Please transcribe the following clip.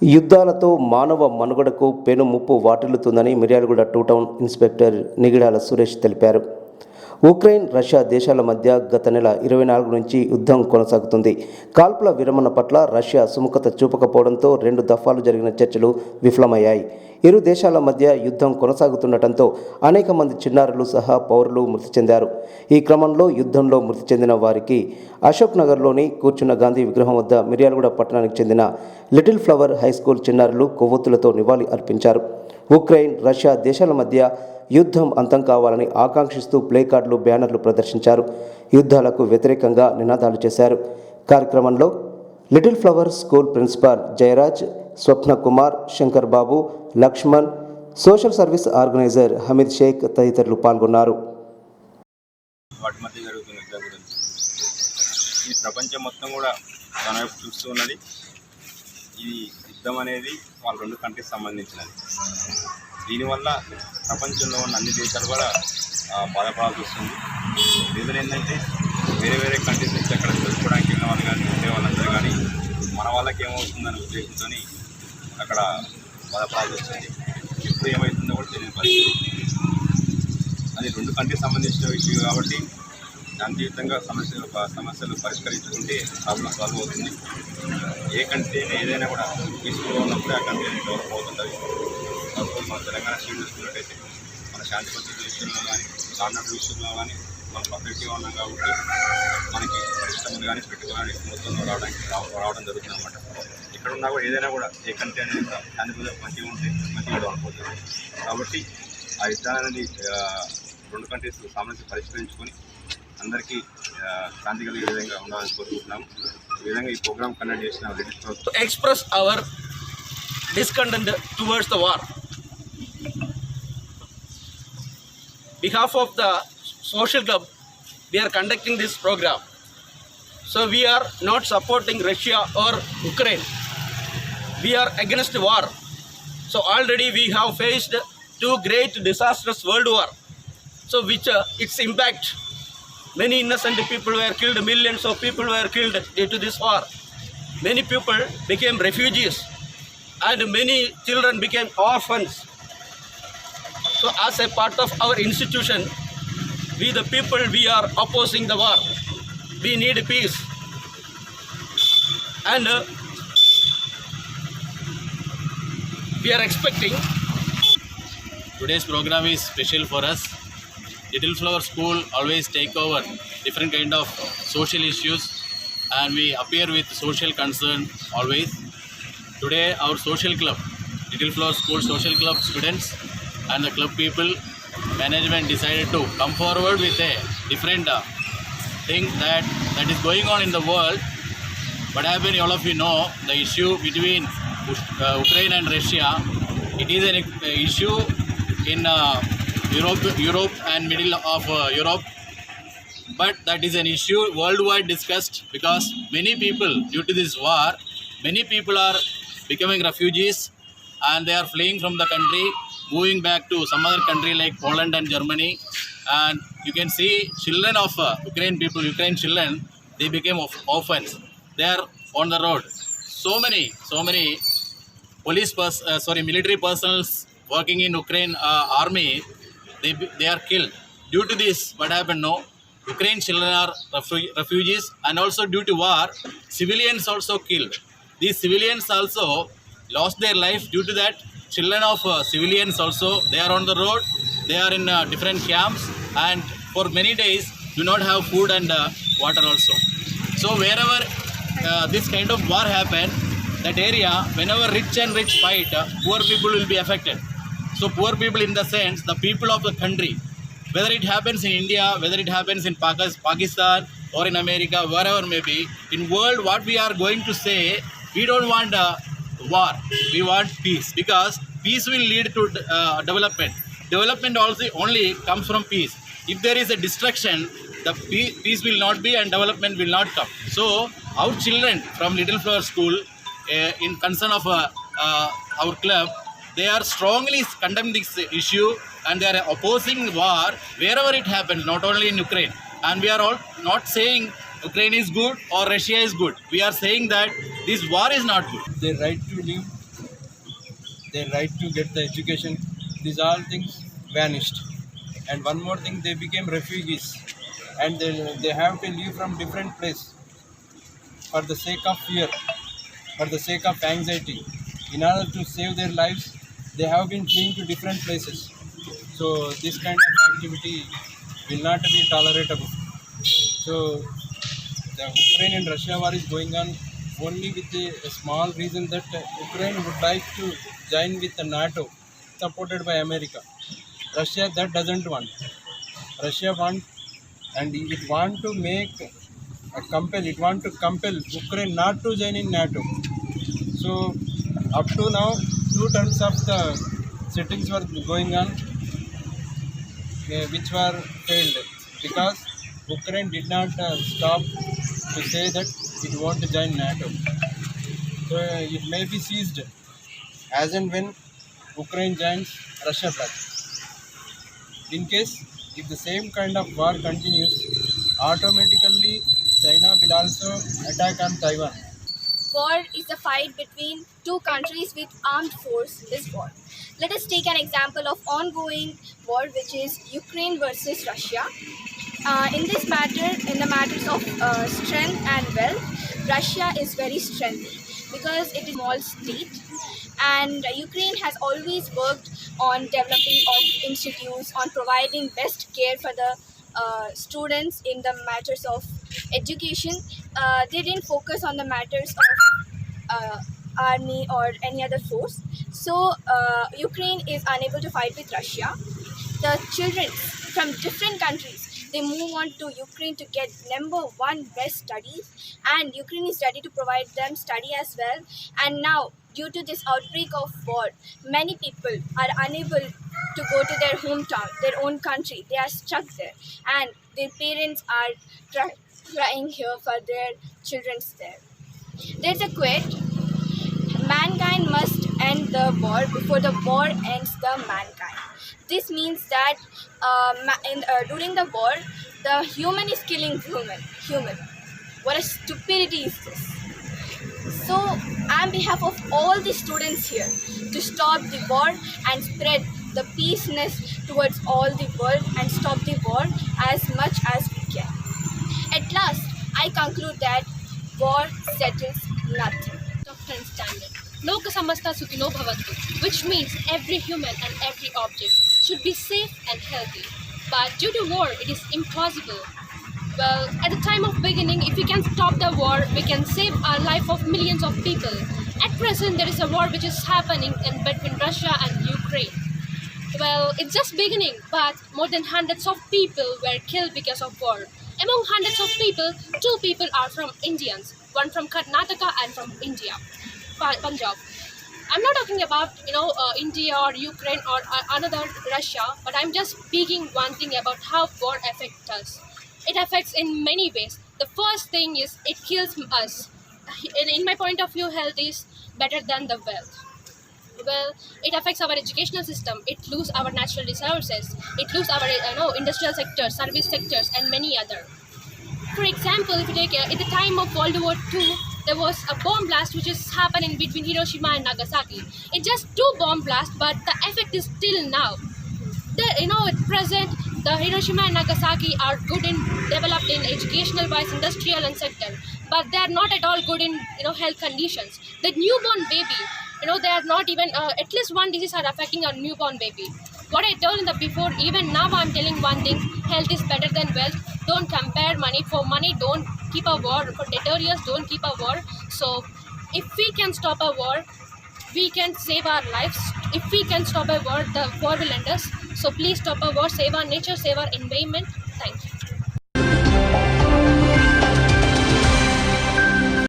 యుద్ధాలతో మానవ మనుగడకు పెను ముప్పు వాటిల్లుతుందని Miryalaguda two town inspector Nigidala Suresh తెలిపారు. ఉక్రెయిన్, రష్యా దేశాల మధ్య గత నెల 24 నుంచి యుద్ధం కొనసాగుతుంది. కాల్పుల విరమణ పట్ల రష్యా సుముఖత చూపకపోవడంతో 2 దఫాలు జరిగిన చర్చలు విఫలమయ్యాయి. ఇరు దేశాల మధ్య యుద్ధం కొనసాగుతుండటంతో అనేక మంది చిన్నారులు సహా పౌరులు మృతి చెందారు. ఈ క్రమంలో యుద్ధంలో మృతి చెందిన వారికి అశోక్ నగర్లోని కూర్చున్న గాంధీ విగ్రహం వద్ద మిర్యాలగూడ పట్టణానికి చెందిన లిటిల్ ఫ్లవర్ హై స్కూల్ చిన్నారులు కొవ్వొత్తులతో నివాళి అర్పించారు. ఉక్రెయిన్, రష్యా దేశాల మధ్య యుద్ధం అంతం కావాలని ఆకాంక్షిస్తూ ప్లేకార్డులు, బ్యానర్లు ప్రదర్శించారు. యుద్ధాలకు వ్యతిరేకంగా నినాదాలు చేశారు. కార్యక్రమంలో Little Flower School principal Jayaraj, Swapna Kumar, Shankar Babu, Laxman, social service organiser Hameed Shaik తదితరులు పాల్గొన్నారు. వాటి మధ్య జరుగుతున్న యుద్ధం గురించి ఈ ప్రపంచం మొత్తం కూడా మన వైపు చూస్తూ ఉన్నది. ఈ యుద్ధం అనేది వాళ్ళ 2 కంట్రీస్ సంబంధించినది. దీనివల్ల ప్రపంచంలో ఉన్న అన్ని దేశాలు కూడా బాధపడాల్సి వస్తుంది. రీజన్ ఏంటంటే వేరే వేరే కంట్రీస్ నుంచి అక్కడ చదువుకోవడానికి వెళ్ళిన వాళ్ళు కానీ ఉండే వాళ్ళందరూ కానీ మన వాళ్ళకి ఏమవుతుందని ఉద్దేశంతో అక్కడ బాధపడాల్సి వస్తుంది. ఎప్పుడు ఏమవుతుందో కూడా తెలియని పరిస్థితి. అది 2 కంట్రీస్ సంబంధించిన విషయం కాబట్టి శాంతియుతంగా సమస్యలు పరిష్కరించుకుంటే ప్రాబ్లం సాల్వ్ అవుతుంది. ఏ కంట్రీ ఏదైనా కూడా పీస్ఫుల్గా ఉన్నప్పుడే ఆ కంట్రీ డెవలప్ అవుతుంది. సపోజ్ మన తెలంగాణ స్టేట్ చూసుకున్నట్టయితే మన శాంతి భద్రతల విషయంలో కానీ, స్టాండర్డ్ విషయంలో కానీ మనం పర్ఫెక్ట్గా ఉన్నాం కాబట్టి మనకి పరిశ్రమలు కానీ, పెట్టుకోవడానికి మొత్తం రావడం జరుగుతుంది అన్నమాట. ఇక్కడ ఉన్నా కూడా ఏదైనా కూడా ఏ కంట్రీ అనేది శాంతి భద్రత మంచిగా ఉంటే మంచిగా డెవలప్ అవుతుంది. కాబట్టి ఆ యుద్ధాన్ని అనేది 2 కంట్రీస్ సమస్య పరిష్కరించుకొని అందరికీ శాంతి కలిగే విధంగా ఉండాలని కోరుకుంటున్నాము. ఈ విధంగా ఈ ప్రోగ్రామ్ కండక్ట్ చేసిన express our discontent towards the war. Behalf of the social club, we are conducting this program. So we are not supporting Russia or Ukraine. We are against war. So already we have faced 2 great disastrous world war. So which its impact, many innocent people were killed, millions of people were killed due to this war. Many people became refugees and many children became orphans. So as a part of our institution, we the people, we are opposing the war. We need peace. And we are expecting. Today's program is special for us. Little Flower School always take over different kind of social issues and we appear with social concern always. Today our social club, Little Flower School Social Club students and the club people, management decided to come forward with a different thing that is going on in the world. What happened, all of you know, the issue between Ukraine and Russia. It is an issue in Europe and middle of Europe. But that is an issue worldwide discussed because many people, due to this war, many people are becoming refugees and they are fleeing from the country, moving back to some other country like Poland and Germany. And you can see children of Ukraine people, Ukraine children, they became orphans. They are on the road. So many military personnel working in Ukraine army, they are killed. Due to this, what happened now? Ukraine children are refugees and also due to war, civilians also killed. These civilians also lost their life. Due to that, children of civilians also, they are on the road, they are in different camps and for many days do not have food and water also. So wherever this kind of war happen, that area, whenever rich fight, poor people will be affected. So poor people in the sense, the people of the country, whether it happens in India, whether it happens in Pakistan or in America, wherever may be, in world what we are going to say, we don't want war, we want peace, because peace will lead to development. Development also only comes from peace. If there is a destruction, the peace will not be and development will not come. So our children from Little Flower School, in concern of our club, they are strongly condemning this issue and they are opposing war wherever it happens, not only in Ukraine. And we are all not saying Ukraine is good or Russia is good. We are saying that this war is not good. The right to live their right to get the education, these all things vanished. And one more thing, they became refugees, and they have to live from different place for the sake of fear, for the sake of anxiety. In order to save their lives, they have been fleeing to different places. So this kind of activity will not be tolerable. So the Ukraine and Russia war is going on only with a small reason that Ukraine would like to join with the NATO, supported by America. Russia that doesn't want. Russia want, and it want to make it want to compel Ukraine not to join in NATO. So up to now, two terms of the sittings were going on, which were failed because Ukraine did not stop to say that it won't join NATO. So it may be seized as and when Ukraine joins Russia bloc. In case if the same kind of war continues, automatically China will also attack on Taiwan. War is a fight between two countries with armed force is war. Let us take an example of ongoing war, which is Ukraine versus Russia. In this matter, in the matters of strength and wealth, Russia is very strengthy because it is a small state, and Ukraine has always worked on developing of institutes, on providing best care for the students in the matters of education. They didn't focus on the matters of army or any other force. So Ukraine is unable to fight with Russia. The children from different countries, they move on to Ukraine to get #1 best studies, and Ukraine is ready to provide them study as well. And now, due to this outbreak of war, many people are unable to go to their hometown, their own country. They are stuck there, and their parents are crying here for their children there. There's a quote: mankind must end the war before the war ends the mankind. This means that during the war, the human is killing human. What a stupidity is this? So, on behalf of all the students here, to stop the war and spread the peaceness towards all the world and stop the war as much as we can. At last, I conclude that war settles nothing. Doctrine standard. Loka samasta sukhino bhavantu, which means every human and every object should be safe and healthy. But due to war, it is impossible. Well, at the time of beginning, if we can stop the war, we can save our life of millions of people. At present, there is a war which is happening between Russia and Ukraine. Well, it's just beginning, but more than hundreds of people were killed because of war. Among hundreds of people, 2 people are from Indians, one from Karnataka and from India, Punjab. I'm not talking about India or Ukraine or another Russia, but I'm just speaking one thing about how war affects us. It affects in many ways. The first thing is it kills us. In my point of view, health is better than the wealth. Well, it affects our educational system. It loses our natural resources. It loses our industrial sectors, service sectors, and many other. For example, if you take at the time of World War II, there was a bomb blast which is happening between Hiroshima and Nagasaki. It's just 2 bomb blasts, but the effect is still now. At present, the Hiroshima and Nagasaki are good in developed in educational wise, industrial and sector, but they are not at all good in health conditions. The newborn baby, they are not even at least one disease are affecting a newborn baby. What I told in the before, even now I'm telling one thing: health is better than wealth. Don't compare money for money. Don't keep a war for deterrence. Don't keep a war. So, if we can stop a war, we can save our lives. If we can stop a war, the war will end us. So please stop a war, save our nature, save our environment. Thank you.